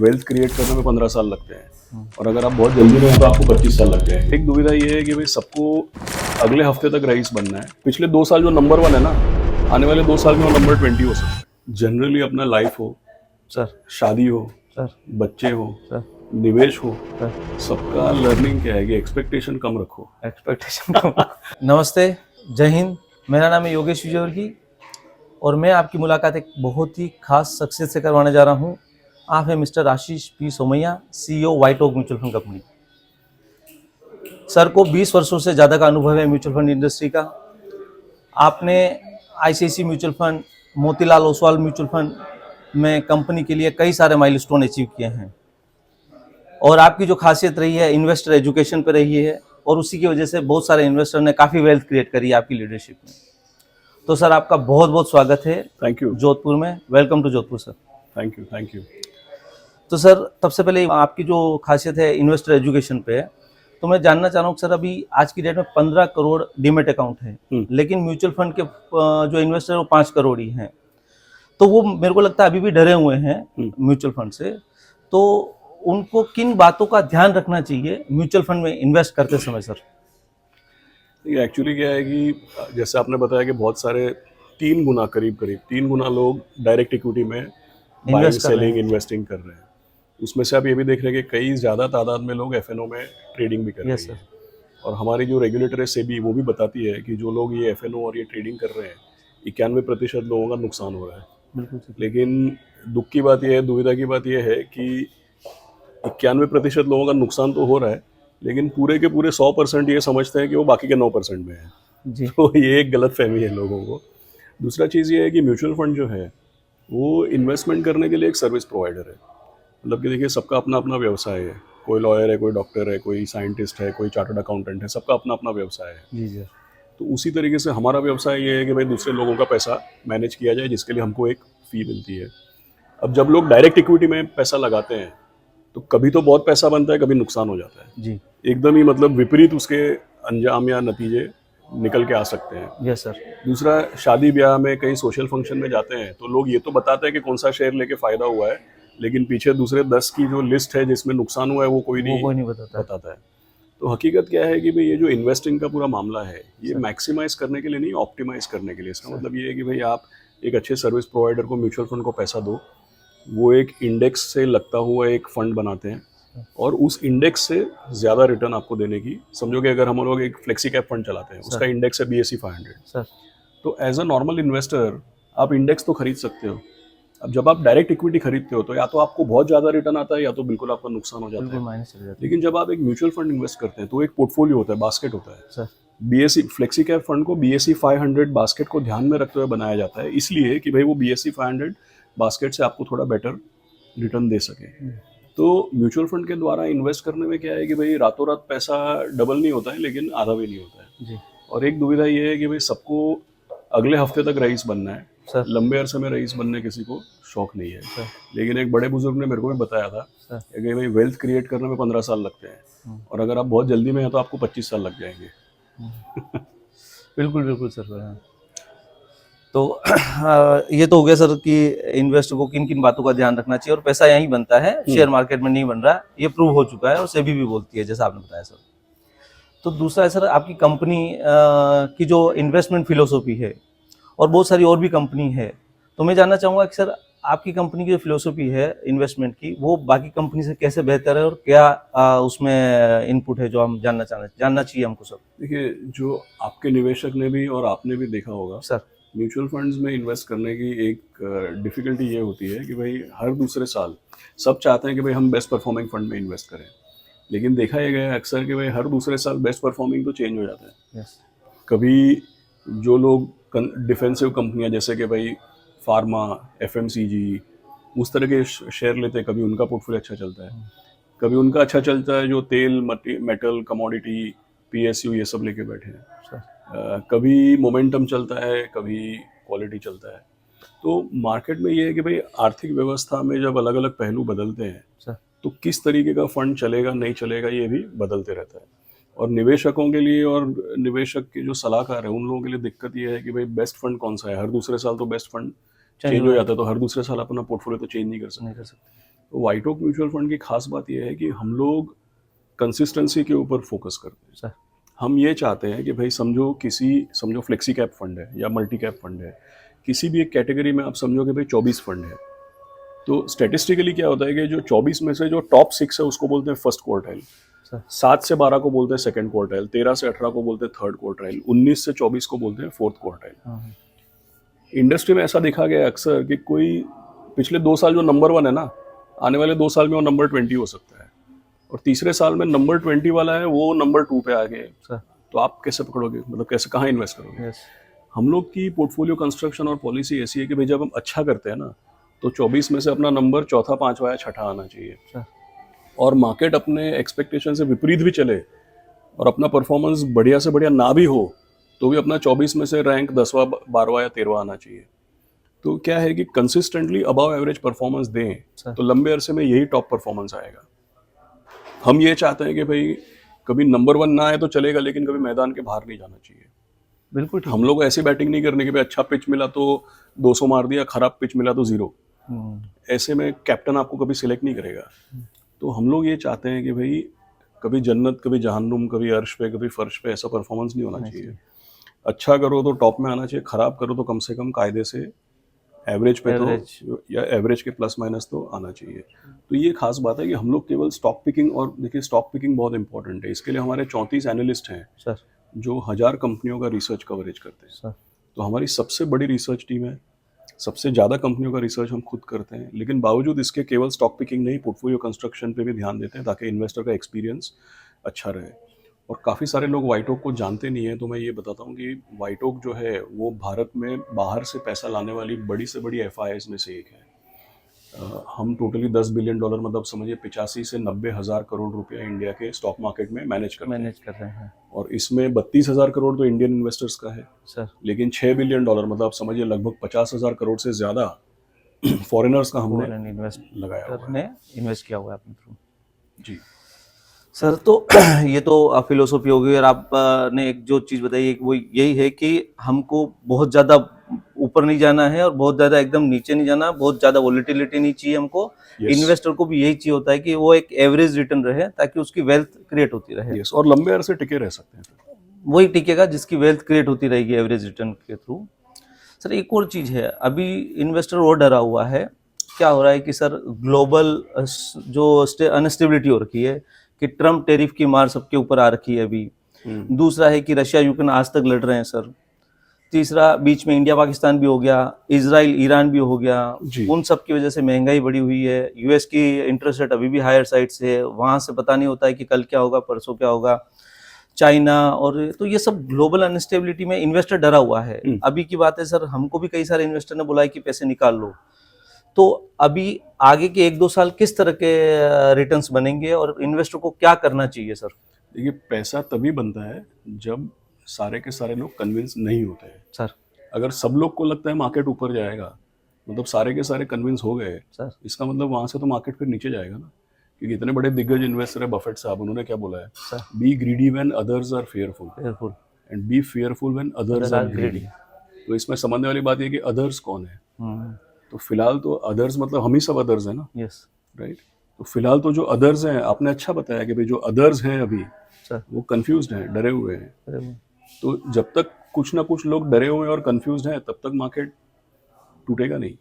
Wealth create करने में 15 साल लगते हैं और अगर आप बहुत जल्दी में हैं तो आपको 25 साल लगते हैं। एक दुविधा ये है कि भाई सबको अगले हफ्ते तक रईस बनना है। पिछले 2 साल जो नंबर 1 है ना, आने वाले 2 साल में वो नंबर 20 हो सकता है। जनरली अपना लाइफ हो, सर शादी हो, सर बच्चे हो, सर निवेश हो, सर सबका लर्निंग क्या है कि एक्सपेक्टेशन कम रखो। एक्सपेक्टेशन कम। नमस्ते, जय हिंद। मेरा नाम है योगेश विजयवर्गीय और मैं आपकी मुलाकात एक बहुत ही खास शख्सियत से करवाने जा रहा हूँ। आप हैं mister Ashish P Somaiya, CEO White Oak Mutual Fund company. Sir को 20 वर्षों से ज़्यादा का अनुभव है म्यूचुअल फंड इंडस्ट्री का। आपने ICICI mutual fund, Motilal Oswal mutual fund में कंपनी के लिए कई सारे माइलस्टोन अचीव किए हैं और आपकी जो खासियत रही है इन्वेस्टर एजुकेशन पे रही है और उसी की वजह से बहुत सारे इन्वेस्टर ने काफ़ी वेल्थ क्रिएट करी है आपकी लीडरशिप में। तो सर आपका बहुत बहुत स्वागत है थैंक यू। जोधपुर में। Welcome to Jodhpur sir. Thank you. Thank you. तो सर सबसे पहले आपकी जो खासियत है इन्वेस्टर एजुकेशन पे है, तो मैं जानना चाह रहा हूँ सर, अभी आज की डेट में 15 करोड़ डीमेट अकाउंट है, लेकिन म्यूचुअल फंड के जो इन्वेस्टर है वो 5 करोड़ ही हैं। तो वो मेरे को लगता है अभी भी डरे हुए हैं म्यूचुअल फंड से। तो उनको किन बातों का ध्यान रखना चाहिए म्यूचुअल फंड में इन्वेस्ट करते समय सर? ये एक्चुअली क्या है कि जैसे आपने बताया कि बहुत सारे 3 गुना करीब 3 गुना लोग डायरेक्ट इक्विटी में बाइंग, इन्वेस्ट कर रहे सेलिंग, हैं। इन्वेस्टिंग कर रहे हैं। उसमें से आप ये भी देख रहे हैं कि कई ज़्यादा तादाद में लोग एफएनओ में ट्रेडिंग भी कर रहे यस सर। हैं। और हमारी जो रेगुलेटर है सेबी, वो भी बताती है कि जो लोग ये एफएनओ और ये ट्रेडिंग कर रहे हैं, 91% लोगों का नुकसान हो रहा है। बिल्कुल सर। लेकिन दुख की बात यह है, दुविधा की बात यह है कि 91% लोगों का नुकसान तो हो रहा है, लेकिन पूरे के पूरे 100% ये समझते हैं कि वो बाकी के 9% में है। जी। तो ये एक गलत फहमी है लोगों को। दूसरा चीज़ ये है कि म्यूचुअल फंड जो है वो इन्वेस्टमेंट करने के लिए एक सर्विस प्रोवाइडर है। मतलब कि देखिए, सबका अपना अपना व्यवसाय है। कोई लॉयर है, कोई डॉक्टर है, कोई साइंटिस्ट है, कोई चार्टर्ड अकाउंटेंट है, सबका अपना अपना व्यवसाय है। जी सर। तो उसी तरीके से हमारा व्यवसाय ये है कि भाई दूसरे लोगों का पैसा मैनेज किया जाए, जिसके लिए हमको एक फ़ी मिलती है। अब जब लोग डायरेक्ट इक्विटी में पैसा लगाते हैं तो कभी तो बहुत पैसा बनता है, कभी नुकसान हो जाता है। जी। एकदम ही मतलब विपरीत उसके अंजाम या नतीजे निकल के आ सकते हैं। Yes sir. दूसरा, शादी ब्याह में कहीं सोशल फंक्शन में जाते हैं तो लोग ये तो बताते हैं कि कौन सा शेयर लेके फ़ायदा हुआ है, लेकिन पीछे दूसरे 10 की जो लिस्ट है जिसमें नुकसान हुआ है वो कोई नहीं बताता है। तो हकीकत क्या है कि भाई ये जो इन्वेस्टिंग का पूरा मामला है, ये मैक्सिमाइज करने के लिए नहीं, ऑप्टिमाइज करने के लिए। इसका मतलब ये है कि भाई आप एक अच्छे सर्विस प्रोवाइडर को, म्यूचुअल फंड को पैसा दो, वो एक इंडेक्स से लगता हुआ एक फंड बनाते हैं और उस इंडेक्स से ज़्यादा रिटर्न आपको देने की, समझो कि अगर हम लोग एक फ्लेक्सी कैप फंड चलाते हैं, उसका इंडेक्स है BSE 500 सर। तो एज अ नॉर्मल इन्वेस्टर आप इंडेक्स तो खरीद सकते हो। अब जब आप डायरेक्ट इक्विटी खरीदते हो तो या तो आपको बहुत ज़्यादा रिटर्न आता है या तो बिल्कुल आपका नुकसान हो जाता बिल्कुल है। माइनस चले जाते हैं। लेकिन जब आप एक म्यूचुअल फंड इन्वेस्ट करते हैं तो एक पोर्टफोलियो होता है, बास्केट होता है। Sir. BSE flexi cap fund को BSE 500 बास्केट को ध्यान में रखते हुए बनाया जाता है, इसलिए कि भाई वो BSE 500 बास्केट से आपको थोड़ा बेटर रिटर्न दे सके। तो म्यूचुअल फंड के द्वारा इन्वेस्ट करने में क्या है कि भाई रातों रात पैसा डबल नहीं होता है, लेकिन आधा भी नहीं होता है। जी। और एक दुविधा ये है कि भाई सबको अगले हफ्ते तक रईस बनना है। सर। लंबे अरसे में रईस बनने किसी को शौक नहीं है। सर। लेकिन एक बड़े बुजुर्ग ने मेरे को भी बताया था सर। कि भाई वेल्थ क्रिएट करने में 15 साल लगते हैं और अगर आप बहुत जल्दी में हैं तो आपको 25 साल लग जाएंगे। बिल्कुल बिल्कुल सर। तो ये तो हो गया सर कि इन्वेस्टर को किन किन बातों का ध्यान रखना चाहिए और पैसा यहीं बनता है, शेयर मार्केट में नहीं बन रहा। ये प्रूव हो चुका है और सेबी भी बोलती है, जैसा आपने बताया सर। तो दूसरा है सर, आपकी कंपनी की जो इन्वेस्टमेंट फिलोसॉफी है और बहुत सारी और भी कंपनी है, तो मैं जानना चाहूँगा कि सर आपकी कंपनी की जो फिलोसॉफी है इन्वेस्टमेंट की, वो बाकी कंपनी से कैसे बेहतर है और क्या उसमें इनपुट है जो हम जानना चाहिए हमको सर? देखिए, जो आपके निवेशक ने भी और आपने भी देखा होगा सर। म्यूचुअल फंड्स में इन्वेस्ट करने की एक डिफ़िकल्टी ये होती है कि भाई हर दूसरे साल सब चाहते हैं कि भाई हम बेस्ट परफॉर्मिंग फंड में इन्वेस्ट करें, लेकिन देखा ये गया अक्सर कि भाई हर दूसरे साल बेस्ट परफॉर्मिंग तो चेंज हो जाता है। यस। कभी जो लोग डिफेंसिव कंपनियां जैसे कि भाई फार्मा, FMCG, उस तरह के शेयर लेते हैं, कभी उनका पोर्टफोलियो अच्छा चलता है। कभी उनका अच्छा चलता है जो तेल, मेटल, कमोडिटी, PSU ये सब लेके बैठे हैं। कभी मोमेंटम चलता है, कभी क्वालिटी चलता है। तो मार्केट में ये है कि भाई आर्थिक व्यवस्था में जब अलग अलग पहलू बदलते हैं तो किस तरीके का फंड चलेगा नहीं चलेगा ये भी बदलते रहता है। और निवेशकों के लिए और निवेशक के जो सलाहकार है उन लोगों के लिए दिक्कत ये है कि भाई बेस्ट फंड कौन सा है। हर दूसरे साल तो बेस्ट फंड चेंज हो जाता है, तो हर दूसरे साल अपना पोर्टफोलियो तो चेंज नहीं कर सकते। तो व्हाइट ओक म्यूचुअल फंड की खास बात यह है कि हम लोग कंसिस्टेंसी के ऊपर फोकस करते हैं सर। हम ये चाहते हैं कि भाई समझो फ्लेक्सी कैप फंड है या मल्टी कैप फंड है, किसी भी एक कैटेगरी में आप समझो कि भाई 24 फंड है, तो स्टैटिस्टिकली क्या होता है कि जो 24 में से जो टॉप 6 है उसको बोलते हैं फर्स्ट क्वार्टाइल, 7 से 12 को बोलते हैं सेकंड क्वार्टाइल, 13 से 18 को बोलते हैं थर्ड क्वार्टाइल, 19 से 24 को बोलते हैं फोर्थ क्वार्टाइल। इंडस्ट्री में ऐसा देखा गया अक्सर कि कोई पिछले 2 साल जो नंबर 1 है ना, आने वाले 2 साल में वो नंबर 20 हो सकता है, और तीसरे साल में नंबर 20 वाला है वो नंबर 2 पे आ गए, तो आप कैसे पकड़ोगे, मतलब कैसे, कहाँ इन्वेस्ट करोगे? हम लोग की पोर्टफोलियो कंस्ट्रक्शन और पॉलिसी ऐसी है कि भाई जब हम अच्छा करते हैं ना, तो 24 में से अपना नंबर चौथा, पांचवा या छठा आना चाहिए, और मार्केट अपने एक्सपेक्टेशन से विपरीत भी चले और अपना परफॉर्मेंस बढ़िया से बढ़िया ना भी हो, तो भी अपना 24 में से रैंक 10वां, 12वां या 13वां आना चाहिए। तो क्या है कि कंसिस्टेंटली अबव एवरेज परफॉर्मेंस दें, तो लंबे अरसे में यही टॉप परफॉर्मेंस आएगा। हम ये चाहते हैं कि भाई कभी नंबर 1 ना आए तो चलेगा, लेकिन कभी मैदान के बाहर नहीं जाना चाहिए। बिल्कुल हम लोग ऐसी बैटिंग नहीं करने की भाई अच्छा पिच मिला तो 200 मार दिया, खराब पिच मिला तो 0। ऐसे में कैप्टन आपको कभी सिलेक्ट नहीं करेगा। तो हम लोग ये चाहते हैं कि भाई कभी जन्नत, कभी जहन्नुम, कभी अर्श पे, कभी फर्श पे, ऐसा परफॉर्मेंस नहीं होना चाहिए। अच्छा करो तो टॉप में आना चाहिए, खराब करो तो कम से कम कायदे से एवरेज पे तो, या एवरेज के प्लस माइनस तो आना चाहिए। तो ये खास बात है कि हम लोग केवल स्टॉक पिकिंग, और देखिए स्टॉक पिकिंग बहुत इंपॉर्टेंट है, इसके लिए हमारे 34 एनालिस्ट हैं सर, जो 1000 कंपनियों का रिसर्च कवरेज करते हैं सर। तो हमारी सबसे बड़ी रिसर्च टीम है, सबसे ज़्यादा कंपनियों का रिसर्च हम खुद करते हैं, लेकिन बावजूद इसके केवल स्टॉक पिकिंग नहीं, पोर्टफोलियो कंस्ट्रक्शन पे भी ध्यान देते हैं ताकि इन्वेस्टर का एक्सपीरियंस अच्छा रहे। और काफ़ी सारे लोग व्हाइट ओक को जानते नहीं है, तो मैं ये बताता हूँ कि व्हाइट ओक जो है वो भारत में बाहर से पैसा लाने वाली बड़ी से बड़ी FIIs में से एक है। हम टोटली $10 बिलियन, मतलब समझिए 85 से 90 हज़ार करोड़ रुपया इंडिया के स्टॉक मार्केट में मैनेज कर रहे हैं, और इसमें 32,000 करोड़ तो इंडियन इन्वेस्टर्स का है सर, लेकिन $6 बिलियन, मतलब आप समझिए लगभग 50,000 करोड़ से ज़्यादा फॉरेनर्स का हमने लगाया हुआ है, इन्वेस्ट किया हुआ है अपने थ्रू। जी सर, तो ये तो फिलोसॉफी होगी, और आपने एक जो चीज़ बताई वो यही है कि हमको बहुत ज़्यादा ऊपर नहीं जाना है और बहुत ज़्यादा एकदम नीचे नहीं जाना, बहुत ज़्यादा वॉलेटिलिटी नहीं चाहिए हमको। इन्वेस्टर को भी यही चाहिए होता है कि वो एक एवरेज रिटर्न रहे, ताकि उसकी वेल्थ क्रिएट होती रहे। और लंबे अरसे टिके रह सकते हैं, वही टिकेगा जिसकी वेल्थ क्रिएट होती रहेगी एवरेज रिटर्न के थ्रू। सर, एक और चीज़ है, अभी इन्वेस्टर और डरा हुआ है। क्या हो रहा है कि सर ग्लोबल जो अनस्टेबिलिटी हो रखी है, कि ट्रम्प टैरिफ की मार सबके ऊपर आ रखी है अभी। दूसरा है कि रशिया यूक्रेन आज तक लड़ रहे हैं सर। तीसरा, बीच में इंडिया पाकिस्तान भी हो गया, इजराइल ईरान भी हो गया, उन सब की वजह से महंगाई बढ़ी हुई है। यूएस की इंटरेस्ट रेट अभी भी हायर साइड से है, वहाँ से पता नहीं होता है कि कल क्या होगा, परसों क्या होगा। चाइना, और तो ये सब ग्लोबल अनस्टेबिलिटी में इन्वेस्टर डरा हुआ है। अभी की बात है सर, हमको भी कई सारे इन्वेस्टर ने बोला है कि पैसे निकाल लो। तो अभी आगे के 1-2 साल किस तरह के रिटर्न्स बनेंगे और इन्वेस्टर को क्या करना चाहिए सर? देखिए, पैसा तभी बनता है जब सारे के सारे लोग कन्विंस नहीं होते हैं सर। अगर सब लोग को लगता है मार्केट ऊपर जाएगा, मतलब सारे के सारे कन्विंस हो गए सर, इसका मतलब वहां से तो मार्केट फिर नीचे जाएगा ना। क्योंकि इतने बड़े दिग्गज इन्वेस्टर है बफेट साहब, उन्होंने क्या बोला है, be greedy when others are fearful and be fearful when others are greedy. तो इसमें समझने वाली बात ये कि अदर्स कौन है। तो फिलहाल तो अदर्स मतलब हम ही सब अदर्स हैं ना, यस राइट। तो फिलहाल तो जो अदर्स हैं, आपने अच्छा बताया कि भाई जो अदर्स हैं अभी वो कंफ्यूज्ड हैं, डरे हुए हैं। तो जब तक कुछ ना कुछ लोग डरे हुए और कंफ्यूज्ड हैं, तब तक मार्केट टूटेगा नहीं।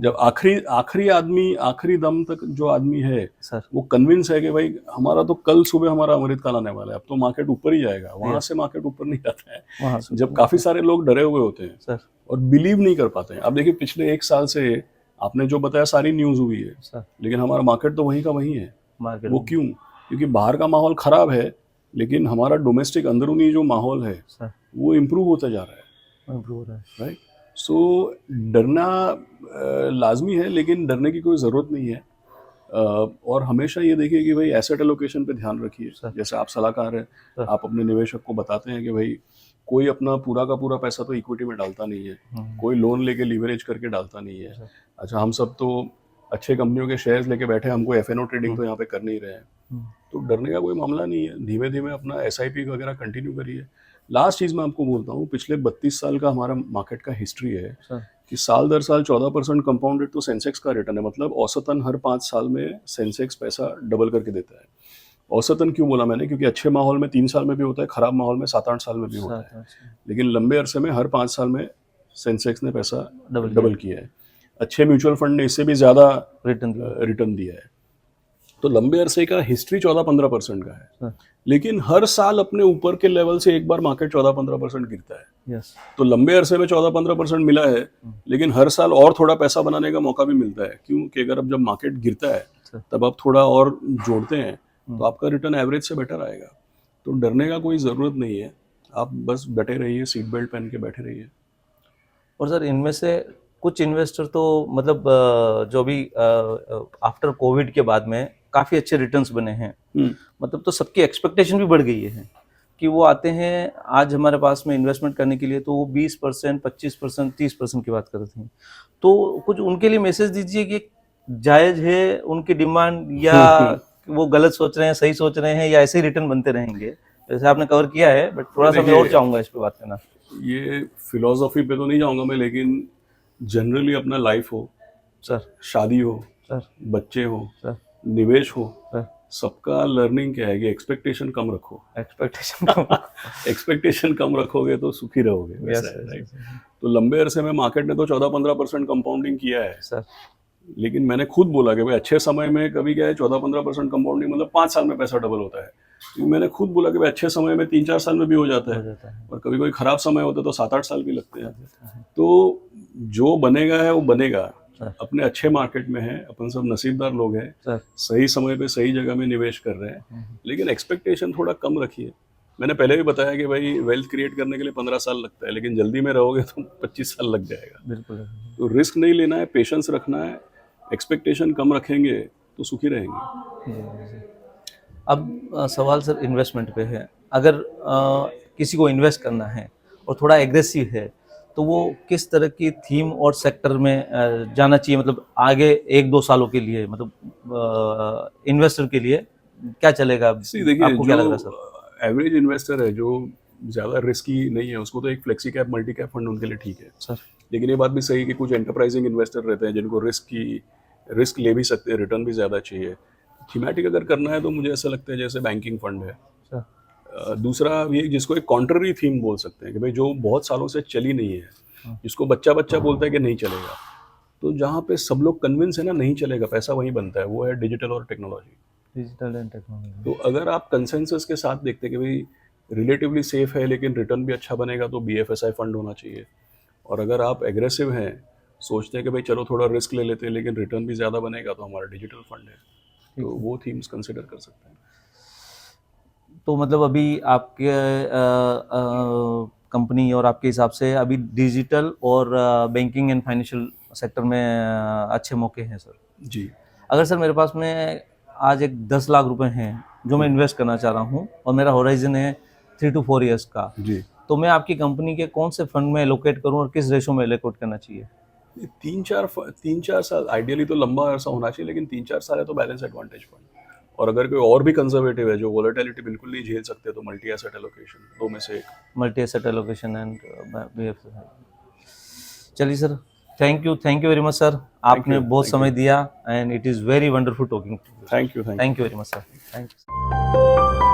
जब आखिरी आदमी, आखिरी दम तक जो आदमी है सर, वो कन्विंस है कि भाई हमारा तो कल सुबह हमारा अमृत काल आने वाला है, अब तो मार्केट ऊपर ही जाएगा, वहां से मार्केट ऊपर नहीं जाता है जब काफी सारे लोग डरे हुए होते हैं सर, और बिलीव नहीं कर पाते हैं। अब देखिए, पिछले 1 साल से आपने जो बताया सारी न्यूज हुई है सर, लेकिन हमारा मार्केट तो वहीं का वहीं है। वो क्यों? क्योंकि बाहर का माहौल खराब है, लेकिन हमारा डोमेस्टिक अंदरूनी जो माहौल है सर, वो इम्प्रूव होता जा रहा है, राइट। सो डरना लाजमी है, लेकिन डरने की कोई ज़रूरत नहीं है। और हमेशा ये देखिए कि भाई एसेट एलोकेशन पे ध्यान रखिए। जैसे आप सलाहकार हैं, आप अपने निवेशक को बताते हैं कि भाई कोई अपना पूरा का पूरा पैसा तो इक्विटी में डालता नहीं है, कोई लोन लेके लीवरेज करके डालता नहीं है। अच्छा, हम सब तो अच्छे कंपनियों के शेयर्स लेके बैठे, हमको FNO ट्रेडिंग तो यहाँ पे कर नहीं रहे हैं। तो डरने का कोई मामला नहीं है, धीमे धीमे अपना SIP वगैरह कंटिन्यू करिए। लास्ट चीज़ मैं आपको बोलता हूँ, पिछले 32 साल का हमारा मार्केट का हिस्ट्री है कि साल दर साल 14% कंपाउंडेड तो सेंसेक्स का रिटर्न है, मतलब औसतन हर 5 साल में सेंसेक्स पैसा डबल करके देता है। औसतन क्यों बोला मैंने, क्योंकि अच्छे माहौल में 3 साल में भी होता है, खराब माहौल में 7-8 साल में भी होता है, लेकिन लंबे अरसे में हर 5 साल में सेंसेक्स ने पैसा डबल किया है। अच्छे म्यूचुअल फंड ने इससे भी ज़्यादा रिटर्न दिया है। तो लंबे अरसे का हिस्ट्री 14-15% का है, लेकिन हर साल अपने ऊपर के लेवल से एक बार मार्केट 14-15% गिरता है। तो लंबे अरसे में 14-15% मिला है, लेकिन हर साल और थोड़ा पैसा बनाने का मौका भी मिलता है, क्योंकि अगर अब जब मार्केट गिरता है तब आप थोड़ा और जोड़ते हैं तो आपका रिटर्न एवरेज से बेटर आएगा। तो डरने का कोई ज़रूरत नहीं है, आप बस डटे रहिए, सीट बेल्ट पहन के बैठे रहिए। और सर इनमें से कुछ इन्वेस्टर तो मतलब जो भी आफ्टर कोविड के बाद में काफ़ी अच्छे रिटर्न्स बने हैं, मतलब तो सबकी एक्सपेक्टेशन भी बढ़ गई है कि वो आते हैं आज हमारे पास में इन्वेस्टमेंट करने के लिए, तो वो 20%, 25%, 30% की बात कर रहे थे। तो कुछ उनके लिए मैसेज दीजिए कि जायज़ है उनकी डिमांड, या वो गलत सोच रहे हैं, सही सोच रहे हैं, या ऐसे ही रिटर्न बनते रहेंगे? वैसे आपने कवर किया है, बट थोड़ा सा मैं और चाहूँगा इस पर बात करना। ये फिलोसफी पे तो नहीं जाऊँगा मैं, लेकिन जनरली अपना लाइफ हो सर, शादी हो सर, बच्चे हो सर, निवेश हो, सर, सबका लर्निंग क्या है कि एक्सपेक्टेशन कम रखो। एक्सपेक्टेशन कम रखोगे तो सुखी रहोगे, वैसा है, राइट? तो लंबे अरसे में मार्केट ने तो 14-15% कंपाउंडिंग किया है सर, लेकिन मैंने खुद बोला कि भाई अच्छे समय में कभी क्या है 14-15% कंपाउंडिंग मतलब 5 साल में पैसा डबल होता है। क्योंकि मैंने खुद बोला कि भाई अच्छे समय में 3-4 साल में भी हो जाता है, और कभी कोई खराब समय होता है तो 7-8 साल भी लगते हैं। तो जो बनेगा है वो बनेगा। अपने अच्छे मार्केट में है, अपन सब नसीबदार लोग हैं, सही समय पे सही जगह में निवेश कर रहे हैं, लेकिन एक्सपेक्टेशन थोड़ा कम रखिए। मैंने पहले भी बताया कि भाई वेल्थ क्रिएट करने के लिए 15 साल लगता है, लेकिन जल्दी में रहोगे तो 25 साल लग जाएगा। बिल्कुल। तो रिस्क नहीं लेना है, पेशेंस रखना है, एक्सपेक्टेशन कम रखेंगे तो सुखी रहेंगे। अब सवाल सर इन्वेस्टमेंट पे है। अगर किसी को इन्वेस्ट करना है और थोड़ा एग्रेसिव है, तो वो किस तरह की थीम और सेक्टर में जाना चाहिए, मतलब आगे 1-2 सालों के लिए, मतलब इन्वेस्टर के लिए क्या चलेगा? देखिए, आपको क्या लग रहा है सर? एवरेज इन्वेस्टर है जो ज़्यादा रिस्की नहीं है, उसको तो एक flexi cap multi cap fund उनके लिए ठीक है सर। लेकिन ये बात भी सही कि कुछ एंटरप्राइजिंग इन्वेस्टर रहते हैं जिनको रिस्क ले भी सकते हैं, रिटर्न भी ज़्यादा चाहिए। थीमेटिक अगर करना है तो मुझे ऐसा लगता है जैसे बैंकिंग फंड है। दूसरा ये जिसको एक कॉन्ट्ररी थीम बोल सकते हैं कि भाई जो बहुत सालों से चली नहीं है, जिसको बच्चा बोलता है कि नहीं चलेगा, तो जहाँ पे सब लोग कन्विंस है ना नहीं चलेगा, पैसा वहीं बनता है, वो है डिजिटल और टेक्नोलॉजी। Digital and technology. तो अगर आप कंसेंसस के साथ देखते हैं कि भाई रिलेटिवली सेफ है लेकिन रिटर्न भी अच्छा बनेगा, तो BFSI फंड होना चाहिए। और अगर आप एग्रेसिव हैं, सोचते हैं कि भाई चलो थोड़ा रिस्क ले लेते हैं लेकिन रिटर्न भी ज़्यादा बनेगा, तो हमारा डिजिटल फंड है, तो वो थीम्स कंसिडर कर सकते हैं। तो मतलब अभी आपके कंपनी और आपके हिसाब से अभी डिजिटल और बैंकिंग एंड फाइनेंशियल सेक्टर में अच्छे मौके हैं सर? जी। अगर सर मेरे पास में आज एक 10 लाख रुपए हैं जो मैं इन्वेस्ट करना चाह रहा हूँ और मेरा होराइजन है 3 to 4 ईयर्स का, जी, तो मैं आपकी कंपनी के कौन से फंड में एलोकेट करूँ और किस रेशो में एलोकेट करना चाहिए? 3-4 साल आइडियली तो लंबा अरसा होना चाहिए, लेकिन 3-4 साल है तो बैलेंस एडवांटेज फंड। और अगर कोई और भी कंजर्वेटिव है जो वोलेटिलिटी बिल्कुल नहीं झेल सकते, तो मल्टी एसेट एलोकेशन, दो में से एक। Multi asset allocation and BFSI। चलिए sir, thank you very much sir, आपने बहुत समय दिया and it is very wonderful talking. Thank you very much sir, thank you.